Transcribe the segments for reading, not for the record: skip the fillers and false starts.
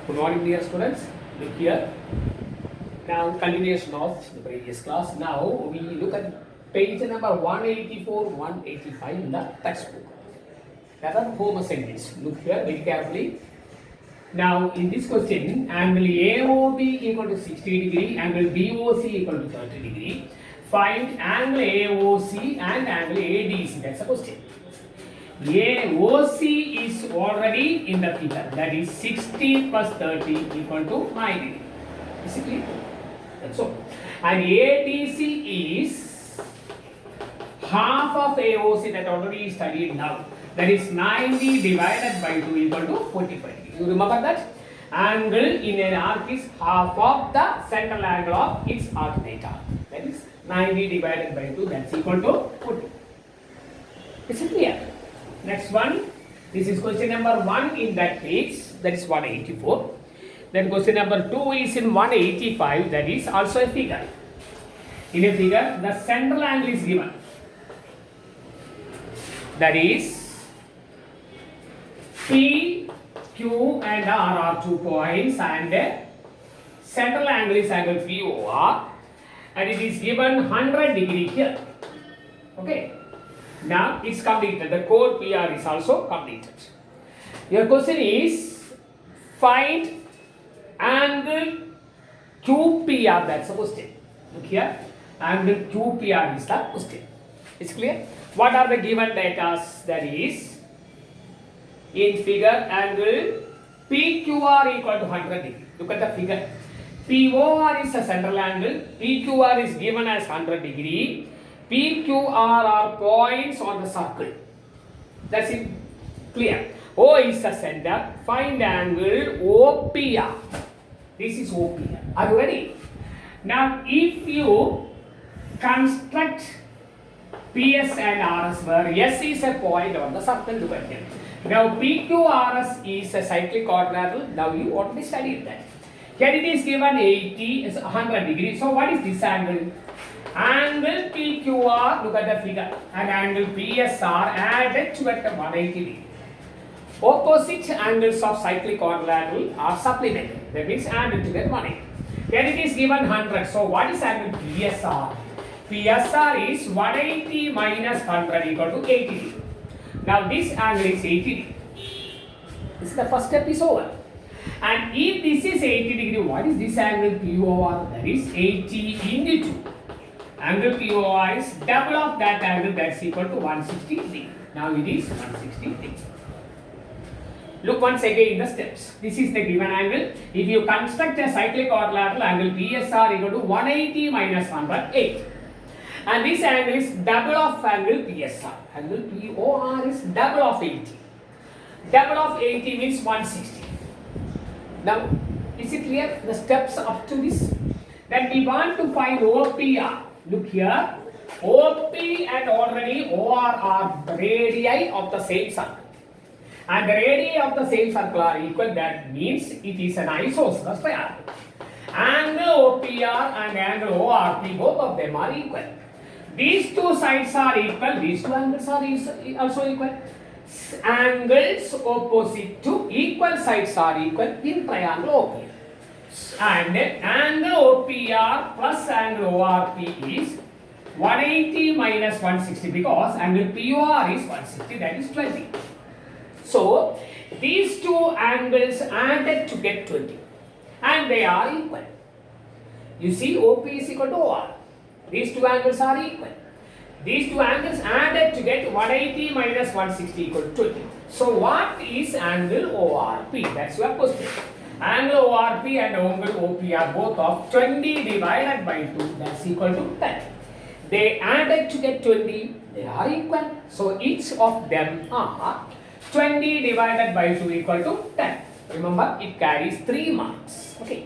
Good morning, dear students. Look here. Now, continuation of the previous class. Now, we look at page number 184, 185 in the textbook. That are homocenes. Look here very carefully. Now, in this question, angle AOB equal to 60 degree, angle BOC equal to 30 degree. Find angle AOC and angle ADC. That's the question. AOC is already in the figure. That is 60 plus 30 equal to 90. Is it clear? That's all. And ADC is half of AOC that already studied now. That is 90 divided by 2 equal to 45. You remember that? Angle in an arc is half of the central angle of its arc theta. That is 90 divided by 2, that's equal to 40. Is it clear? Next one. This is question number 1 in that page. That is 184. Then question number 2 is in 185. That is also a figure. In a figure, the central angle is given. That is P, Q and R are 2 points and central angle is angle POR and it is given 100 degree here. Okay. Now it's completed. The chord PR is also completed. Your question is find angle QPR. That's the question. Look here. Angle QPR is the question. It's clear? What are the given data? That is in figure angle PQR equal to 100 degree. Look at the figure. POR is the central angle. PQR is given as 100 degree. PQR are points on the circle. That's it. Clear. O is the center. Find angle OPR. This is OPR. Are you ready? Now, if you construct PS and RS where S is a point on the circle, look at here. Now, PQRS is a cyclic quadrilateral. Now, you already studied that. Here it is given 80 is 100 degrees. So, what is this angle? Angle PQR, look at the figure, and angle PSR added to at 180 degree. Opposite angles of cyclic quadrilateral are supplemented. That means added to get 180. Here it is given 100. So what is angle PSR? PSR is 180 minus 100 equal to 80 degree. Now this angle is 80 degree. This is the first step is over. And if this is 80 degree, what is this angle POR? That is 80 into 2. Angle POR is double of that angle, that's equal to 160 degree. Now it is 160 degree. Look once again in the steps. This is the given angle. If you construct a cyclic quadrilateral, angle PSR equal to 180 minus 108. And this angle is double of angle PSR. Angle POR is double of 80. Double of 80 means 160. Now, is it clear? The steps up to this. Then we want to find OPR. Look here. OP and already OR are the radii of the same circle. And the radii of the same circle are equal. That means it is an isosceles triangle. Angle OPR and angle ORP, both of them are equal. These two sides are equal. These two angles are also equal. Angles opposite to equal sides are equal in triangle OPR. And angle OPR plus angle ORP is 180 minus 160 because angle POR is 160, that is 20. So, these two angles added to get 20 and they are equal. You see OP is equal to OR. These two angles are equal. These two angles added to get 180 minus 160 equal to 20. So, what is angle ORP? That's your question. Angle ORP and angle OP are both of 20 divided by 2, that's equal to 10. They added to get 20, they are equal. So each of them are 20 divided by 2 equal to 10. Remember, it carries 3 marks. Okay.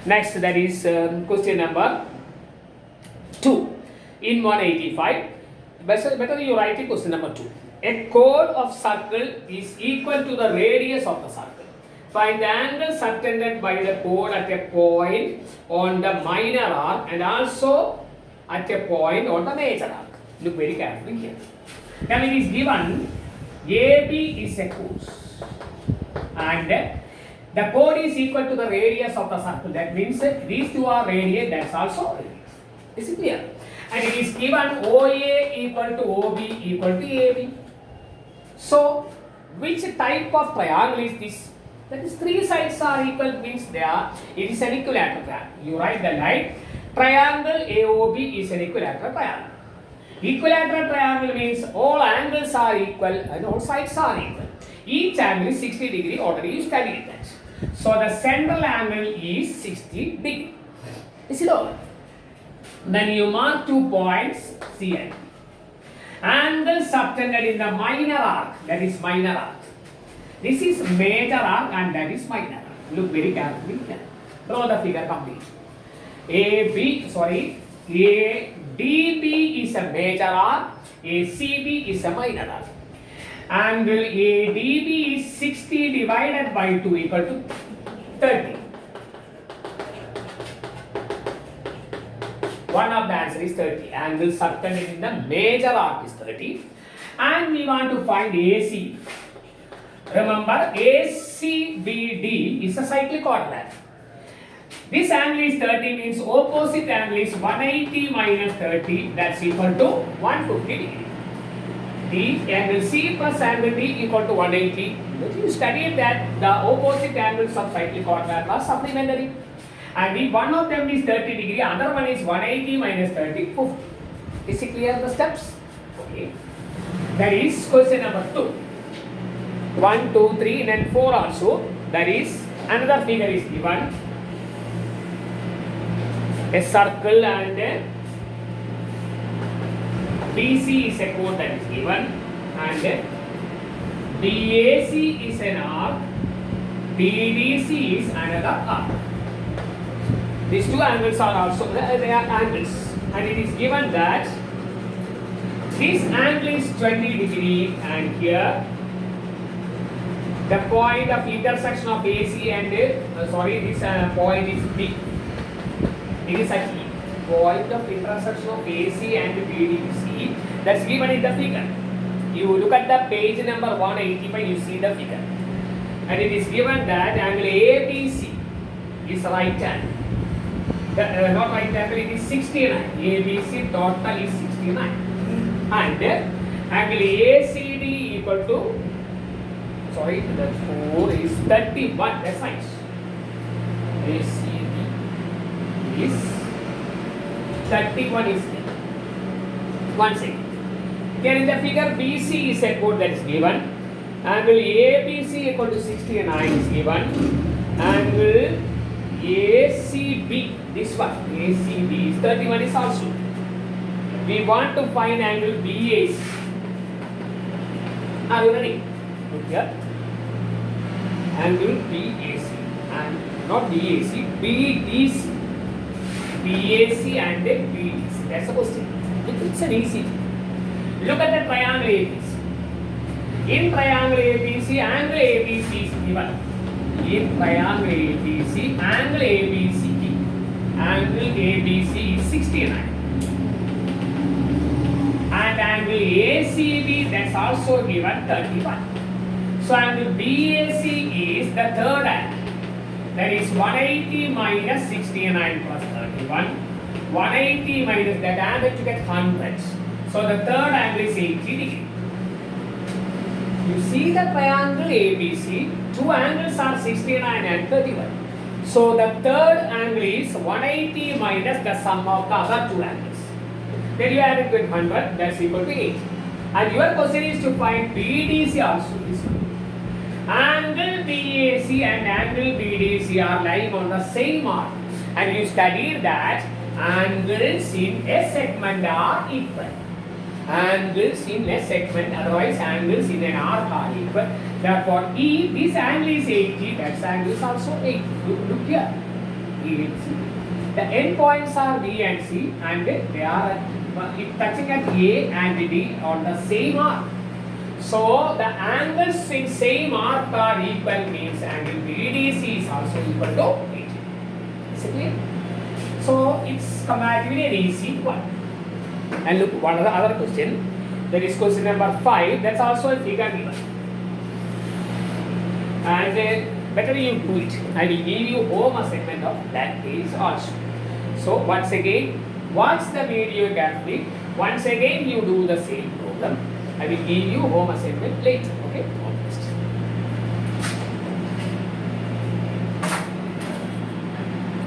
Next, that is question number 2. In 185, better you write it question number 2. A chord of circle is equal to the radius of the circle. Find the angle subtended by the chord at a point on the minor arc and also at a point on the major arc. Look very carefully here. Now it is given AB is a course and The chord is equal to the radius of the circle. That means these two are radius, that's also radius. Is it clear? And it is given OA equal to OB equal to AB. So, which type of triangle is this? That is, three sides are equal means it is an equilateral triangle. You write the line, triangle AOB is an equilateral triangle. Equilateral triangle means all angles are equal and all sides are equal. Each angle is 60 degree, already you studied that. So the central angle is 60 degree. Is it all? Then you mark 2 points C and D. Angle subtended in the minor arc, that is minor arc. This is major arc and that is minor arc. Look very carefully here. Draw the figure complete. ADB is a major arc, ACB is a minor arc. Angle ADB is 60 divided by 2 equal to 30. One of the answer is 30. Angle subtended in the major arc is 30. And we want to find AC. Remember, ACBD is a cyclic quadrilateral. This angle is 30 means opposite angle is 180 minus 30, that's equal to 150 degree. The angle C plus angle D equal to 180. You studied that the opposite angles of cyclic quadrilateral are supplementary. And if one of them is 30 degree, other one is 180 minus 30, 50. Is it clear the steps? Okay. That is question number 2. 1, 2, 3 and then 4 also. That is another figure is given. A circle and BC is a chord that is given, and BAC is an arc, BDC is another arc. These two angles are also they are angles, and it is given that this angle is 20 degree, and here the point of intersection of AC and this point is B. It is actually point of intersection of AC and BDC that's given in the figure. You look at the page number 185, you see the figure. And it is given that angle ABC is right angle. Not right angle, it is 69. ABC total is 69. And angle ACD equal to, the 4 is 31. That's right. ACD is 31 is there. One second. Here in the figure BC is a chord that is given. Angle ABC equal to 69 is given. Angle ACB, this one, ACB is 31 is also. We want to find angle BAC. Are you ready? Look here. Angle BAC and not BAC, BDC. BAC and BDC. That's the question. It's an easy. Look at the triangle ABC. In triangle ABC, angle ABC is given. In triangle ABC, angle ABC is 69. And angle ACB, that's also given 31. So angle BAC is the third angle. That is 180 minus 69 plus 31. 180 minus that angle to get 100. So the third angle is 80 degree. You see the triangle ABC, two angles are 69 and 31. So the third angle is 180 minus the sum of the other two angles. Then you add it with 100, that's equal to 80. And your question is to find BDC also. This one. Angle BAC and angle BDC are lying on the same arc. And you studied that angles in a segment are equal. Angles in a segment, otherwise angles in an arc are equal. Therefore, this angle is 80, that angle is also 80. Look here. E and C. The end points are B and C, and they are touching at A and D on the same arc. So, the angles in same arc are equal means angle BDC is also equal to 80. Is it clear? So, it's comparatively an easy one. And look, one other question. There is question number 5. That's also a figure given. And better you do it. I will give you home assignment of that case also. So once again, watch the video carefully. Once again, you do the same problem. I will give you home assignment later. Okay.